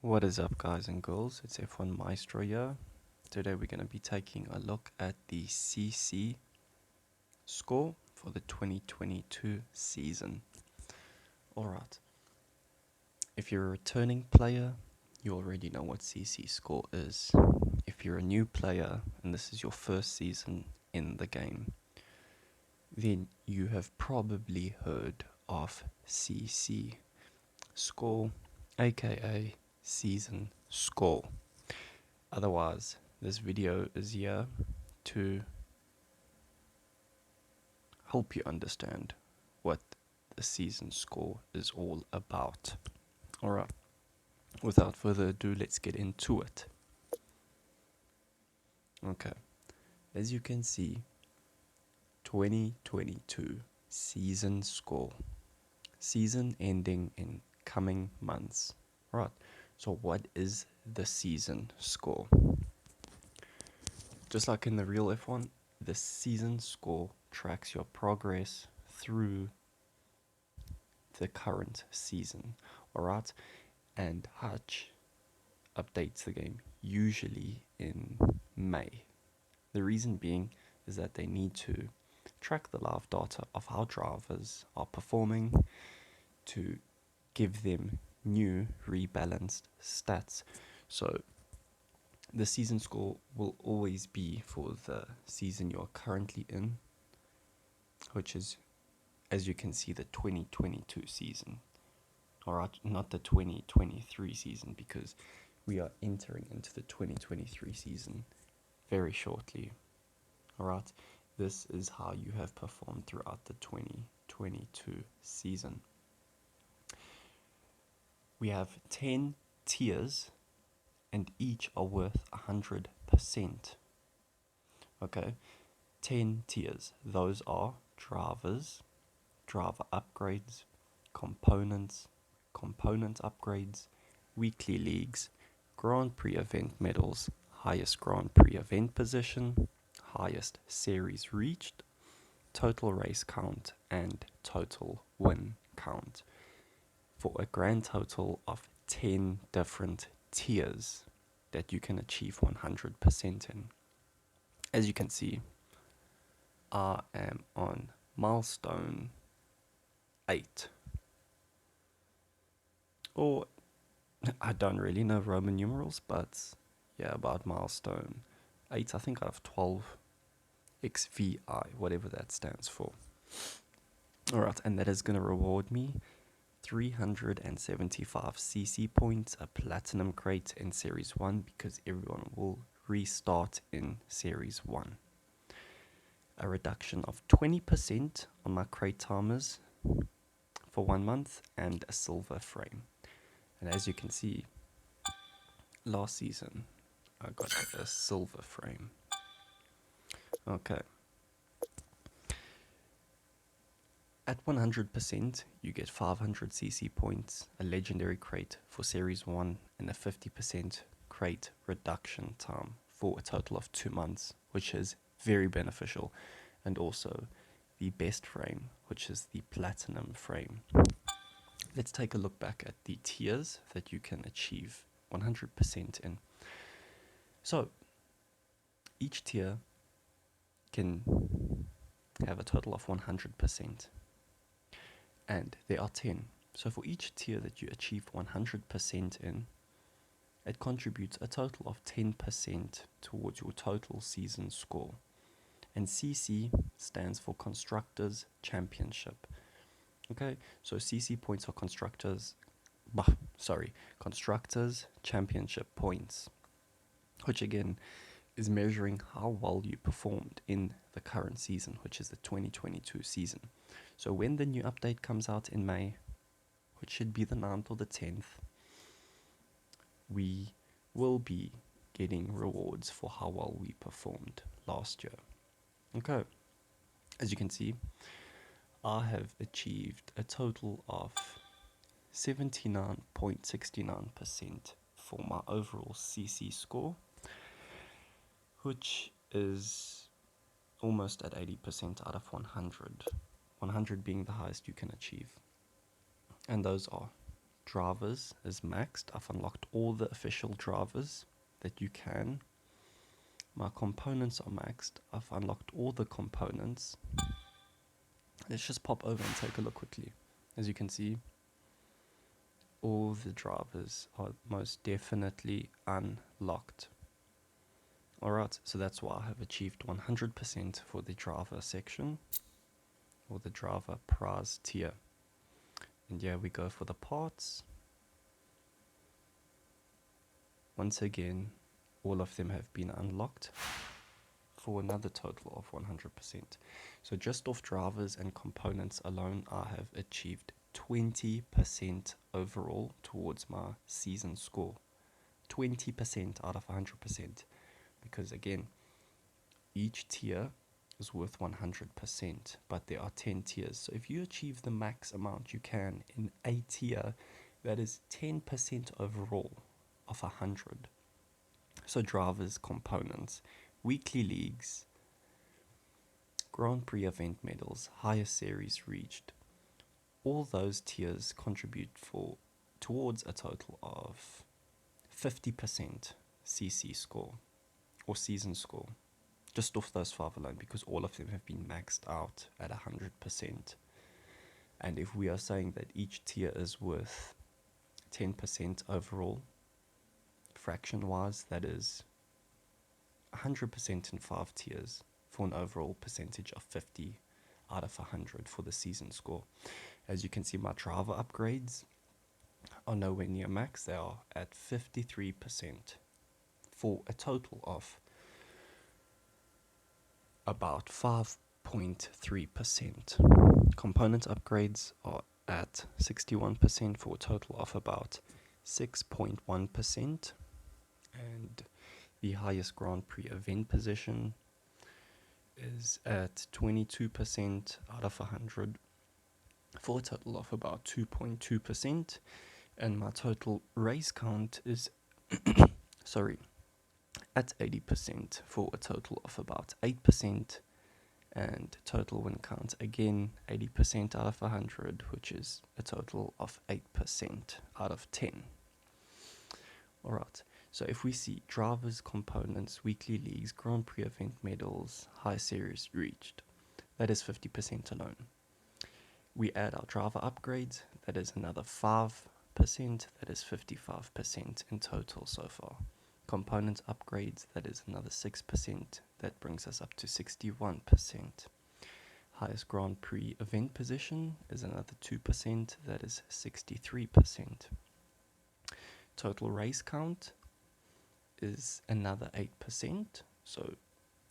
What is up, guys and girls? It's F1 Maestro here. Today we're going to be taking a look at the CC score for the 2022 season. Alright, if you're a returning player, you already know what CC score is. If you're a new player and this is your first season in the game, then you have probably heard of CC score, aka season score. Otherwise, this video is here to help you understand what the season score is all about. Alright, without further ado, let's get into it. Okay, as you can see, 2022 season score. Season ending in coming months. Right, so what is the season score? Just like in the real F1, the season score tracks your progress through the current season, alright? And Hutch updates the game usually in May. The reason being is that they need to track the live data of how drivers are performing to give them new rebalanced stats. So the season score will always be for the season you're currently in, which is, as you can see, the 2022 season. Alright, not the 2023 season, because we are entering into the 2023 season very shortly. Alright, this is how you have performed throughout the 2022 season. We have 10 tiers, and each are worth 100%. Okay, 10 tiers. Those are drivers, driver upgrades, components, component upgrades, weekly leagues, Grand Prix event medals, highest Grand Prix event position, highest series reached, total race count, and total win count, for a grand total of 10 different tiers that you can achieve 100% in. As you can see, I am on milestone 8. Or, I don't really know Roman numerals, but yeah, about milestone 8, I think I have 12 XVI, whatever that stands for. Alright, and that is going to reward me 375 CC points, a platinum crate in Series 1, because everyone will restart in Series 1. A reduction of 20% on my crate timers for 1 month, and a silver frame. And as you can see, last season I got a silver frame. Okay. At 100%, you get 500 CC points, a legendary crate for Series 1, and a 50% crate reduction time for a total of 2 months, which is very beneficial. And also the best frame, which is the platinum frame. Let's take a look back at the tiers that you can achieve 100% in. So, each tier can have a total of 100%. And there are 10. So for each tier that you achieve 100% in, it contributes a total of 10% towards your total season score. And CC stands for Constructors Championship. Okay, so CC points are Constructors Championship points, which again is measuring how well you performed in the current season, which is the 2022 season. So when the new update comes out in May, which should be the 9th or the 10th, we will be getting rewards for how well we performed last year. Okay, as you can see, I have achieved a total of 79.69% for my overall CC score, which is almost at 80% out of 100. 100 being the highest you can achieve. And those are drivers is maxed. I've unlocked all the official drivers that you can. My components are maxed. I've unlocked all the components. Let's just pop over and take a look quickly. As you can see, all the drivers are most definitely unlocked. Alright, so that's why I have achieved 100% for the driver section, or the driver prize tier. And yeah, we go for the parts. Once again, all of them have been unlocked for another total of 100%. So just off drivers and components alone, I have achieved 20% overall towards my season score. 20% out of 100%. Because again, each tier is worth 100%, but there are 10 tiers. So if you achieve the max amount you can in a tier, that is 10% overall of 100. So drivers, components, weekly leagues, Grand Prix event medals, highest series reached, all those tiers contribute towards a total of 50% CC score or season score, just off those 5 alone, because all of them have been maxed out at 100%. And if we are saying that each tier is worth 10% overall, fraction wise, that is 100% in 5 tiers for an overall percentage of 50 out of 100 for the season score. As you can see, my driver upgrades are nowhere near max. They are at 53% for a total of about 5.3%. Component upgrades are at 61% for a total of about 6.1%. And the highest Grand Prix event position is at 22% out of 100 for a total of about 2.2%. And my total race count is at 80% for a total of about 8%. And total win count again 80% out of 100, which is a total of 8% out of 10. Alright, so if we see drivers, components, weekly leagues, Grand Prix event medals, high series reached, that is 50% alone. We add our driver upgrades, that is another 5%, that is 55% in total so far. Components upgrades, that is another 6%, that brings us up to 61%. Highest Grand Prix event position is another 2%, that is 63%. Total race count is another 8%, so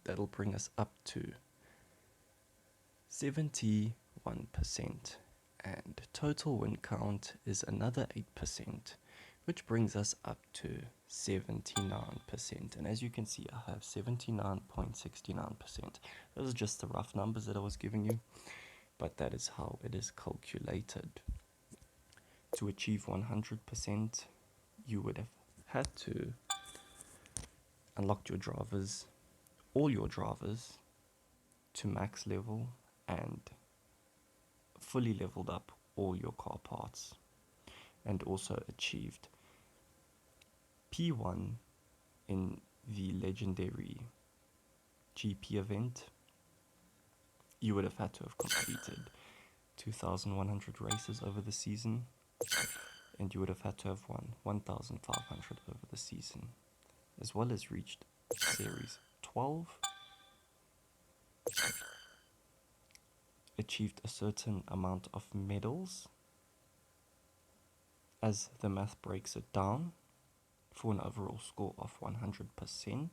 that'll bring us up to 71%. And total win count is another 8%, which brings us up to 79%. And as you can see, I have 79.69%. Those are just the rough numbers that I was giving you, but that is how it is calculated. To achieve 100%, you would have had to unlock your drivers, all your drivers, to max level, and fully leveled up all your car parts, and also achieved P1 in the legendary GP event. You would have had to have completed 2,100 races over the season, and you would have had to have won 1,500 over the season, as well as reached Series 12, achieved a certain amount of medals, as the math breaks it down, for an overall score of 100%.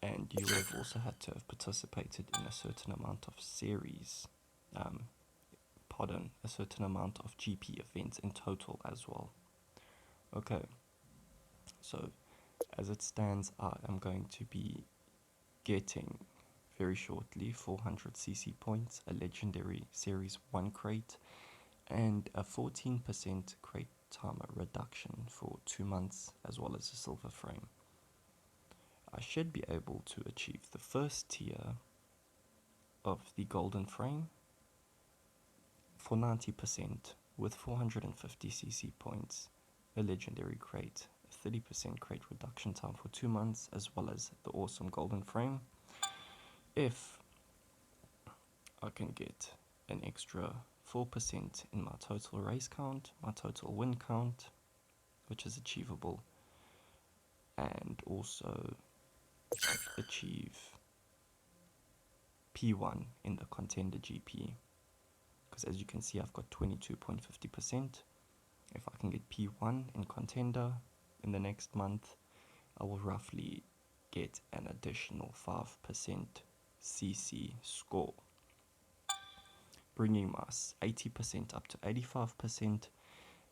And you would have also had to have participated in a certain amount of a certain amount of GP events in total as well. Okay, so as it stands, I am going to be getting very shortly 400cc points, a legendary Series 1 crate, and a 14% crate timer reduction for 2 months, as well as a silver frame. I should be able to achieve the first tier of the golden frame for 90% with 450cc points, a legendary crate, a 30% crate reduction time for 2 months, as well as the awesome golden frame. If I can get an extra 4% in my total race count, my total win count, which is achievable, and also achieve P1 in the contender GP, because as you can see I've got 22.50%. If I can get P1 in contender in the next month, I will roughly get an additional 5% CC score, bringing my 80% up to 85%,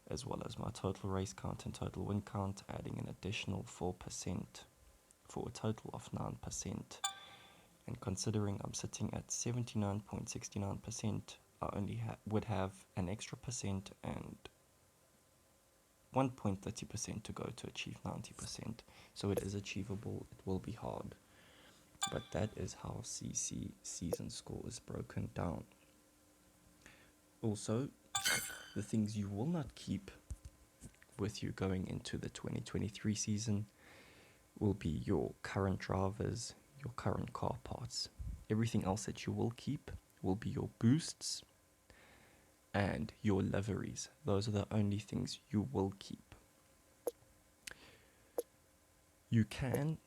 as well as my total race count and total win count, adding an additional 4% for a total of 9%. And considering I'm sitting at 79.69%, I only would have an extra percent and 1.30% to go to achieve 90%. So it is achievable, it will be hard. But that is how CC season score is broken down. Also, the things you will not keep with you going into the 2023 season will be your current drivers, your current car parts. Everything else that you will keep will be your boosts and your liveries. Those are the only things you will keep. You can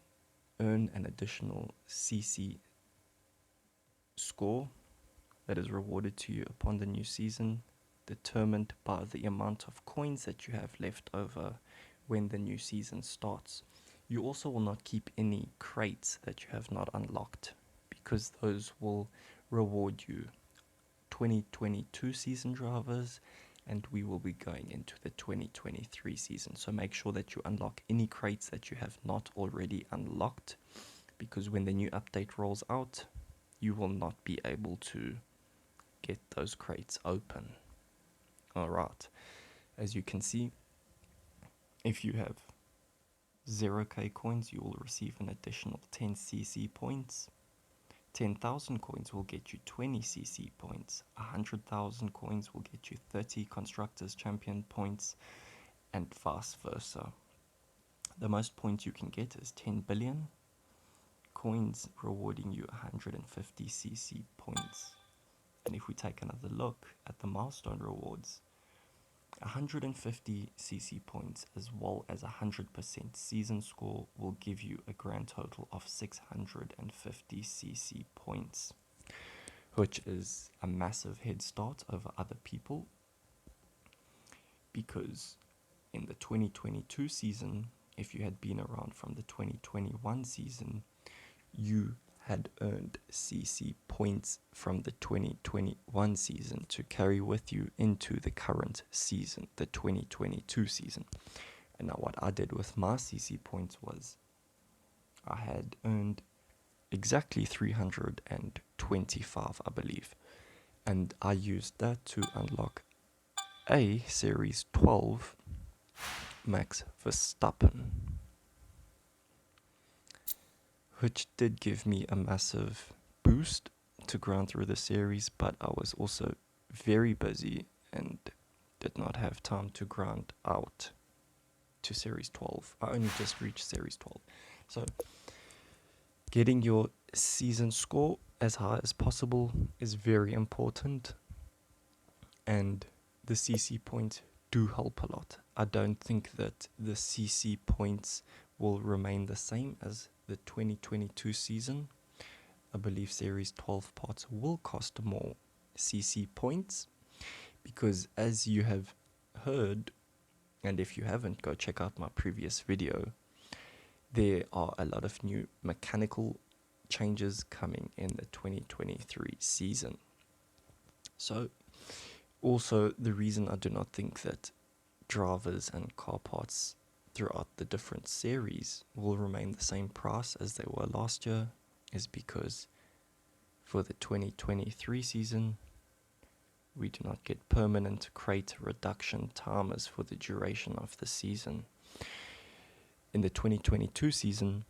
earn an additional CC score that is rewarded to you upon the new season, determined by the amount of coins that you have left over when the new season starts. You also will not keep any crates that you have not unlocked, because those will reward you 2022 season drivers, and we will be going into the 2023 season. So make sure that you unlock any crates that you have not already unlocked, because when the new update rolls out, you will not be able to get those crates open. Alright, as you can see, if you have 0k coins, you will receive an additional 10 CC points. 10,000 coins will get you 20 CC points. 100,000 coins will get you 30 Constructors Champion points, and vice versa. The most points you can get is 10 billion coins, rewarding you 150 CC points. And if we take another look at the milestone rewards, 150 CC points as well as 100% season score will give you a grand total of 650 CC points, which is a massive head start over other people, because in the 2022 season, if you had been around from the 2021 season, you had earned CC points from the 2021 season to carry with you into the current season, the 2022 season. And now what I did with my CC points was I had earned exactly 325, I believe, and I used that to unlock a Series 12 Max Verstappen, which did give me a massive boost to grind through the series, but I was also very busy and did not have time to grind out to Series 12. I only just reached Series 12. So getting your season score as high as possible is very important, and the CC points do help a lot. I don't think that the CC points will remain the same as the 2022 season. I believe Series 12 parts will cost more CC points, because as you have heard, and if you haven't, go check out my previous video, there are a lot of new mechanical changes coming in the 2023 season. So also the reason I do not think that drivers and car parts throughout the different series will remain the same price as they were last year is because for the 2023 season, we do not get permanent crate reduction timers for the duration of the season. In the 2022 season,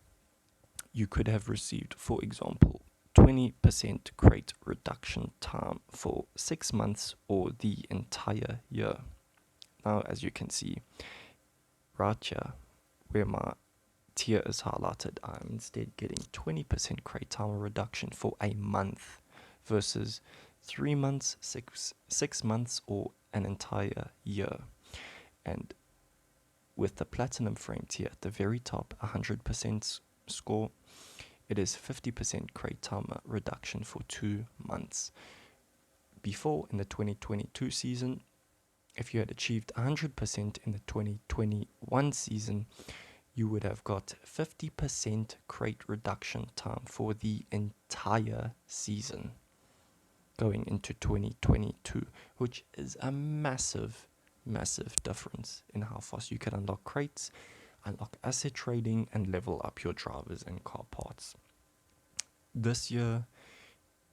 you could have received, for example, 20% crate reduction time for 6 months or the entire year. Now, as you can see right here, where my tier is highlighted, I'm instead getting 20% crate time reduction for a month versus 3 months, 6 months, or an entire year. And with the platinum frame tier at the very top, 100% score, it is 50% crate timer reduction for 2 months. Before, in the 2022 season, if you had achieved 100% in the 2021 season, you would have got 50% crate reduction time for the entire season going into 2022, which is a massive difference in how fast you can unlock crates, unlock asset trading, and level up your drivers and car parts. This year,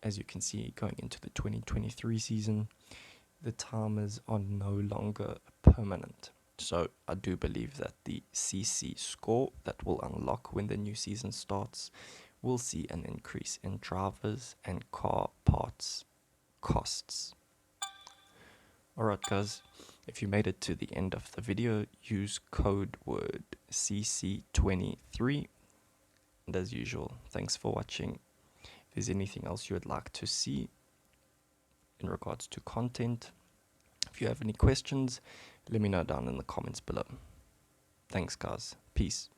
as you can see, going into the 2023 season, the timers are no longer permanent. So I do believe that the CC score that will unlock when the new season starts will see an increase in drivers and car parts costs. Alright guys, if you made it to the end of the video, use code word CC23. And as usual, thanks for watching. If there's anything else you would like to see in regards to content, if you have any questions, let me know down in the comments below. Thanks guys, peace.